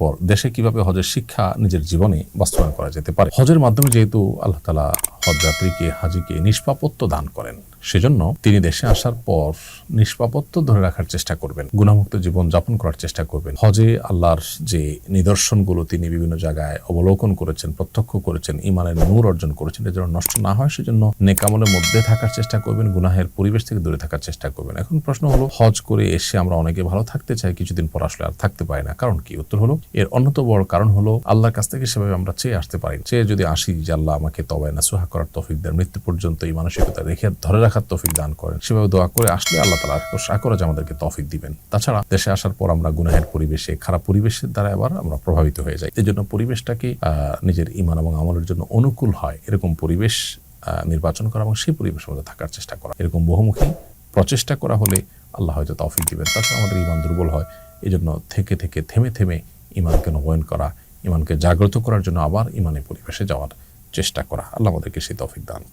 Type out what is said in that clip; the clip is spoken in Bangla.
পর দেশে কিভাবে হজের শিক্ষা নিজের জীবনে বাস্তবায়ন করা যেতে পারে। হজের মাধ্যমে যেহেতু আল্লাহ তাআলা হজ যাত্রীকে হাজীকে নিষ্পাপত্য দান করেন, সেজন্য তিনি দেশে আসার পর নিষ্পাপত্য ধরে রাখার চেষ্টা করবেন, গুনাহমুক্ত জীবন যাপন করার চেষ্টা করবেন। হজে আল্লাহর যে নিদর্শনগুলো তিনি বিভিন্ন জায়গায় অবলোকন করেছেন, প্রত্যক্ষ করেছেন, ঈমানের নূর অর্জন করেছেন, এর জন্য নষ্ট না হয় সেজন্য নেক আমলের মধ্যে থাকার চেষ্টা করবেন, গুনাহের পরিবেশ থেকে দূরে থাকার চেষ্টা করবেন। এখন প্রশ্ন হলো, হজ করে এসে আমরা অনেকে ভালো থাকতে চাই, কিছুদিন পর আসলে আর থাকতে পারি না, কারণ কি? উত্তর হলো, এর অন্যতম বড় কারণ হলো আল্লাহর কাছ থেকে সেভাবে আমরা চেয়ে আসতে পারি। চেয়ে যদি আসি যে আল্লাহ আমাকে তওবা নাসুহা করার তৌফিক দেন, মৃত্যু পর্যন্ত এই মানসিকতা রেখে ধরে রাখার তৌফিক দান করেন, সেভাবে দোয়া করে আসলে আল্লাহ তাআলা আশা করা যে আমাদেরকে তৌফিক দিবেন। তাছাড়া দেশে আসার পর আমরা গুনাহের পরিবেশে, খারাপ পরিবেশের দ্বারা আবার আমরা প্রভাবিত হয়ে যাই। এই জন্য পরিবেশটাকে নিজের ঈমান এবং আমলের জন্য অনুকূল হয় এরকম পরিবেশ নির্বাচন করা এবং সেই পরিবেশের মধ্যে থাকার চেষ্টা করা, এরকম বহুমুখী প্রচেষ্টা করা হলে আল্লাহ হয়তো তৌফিক দিবেন। তাছাড়া আমাদের ঈমান দুর্বল হয়, এই জন্য থেকে থেকে থেমে থেমে ঈমানকে নবায়ন করা, ঈমানকে জাগ্রত করার জন্য আবার ঈমানের পরিবেশে যাওয়ার চেষ্টা করা। আল্লাহ আমাদেরকে সেই তৌফিক দান।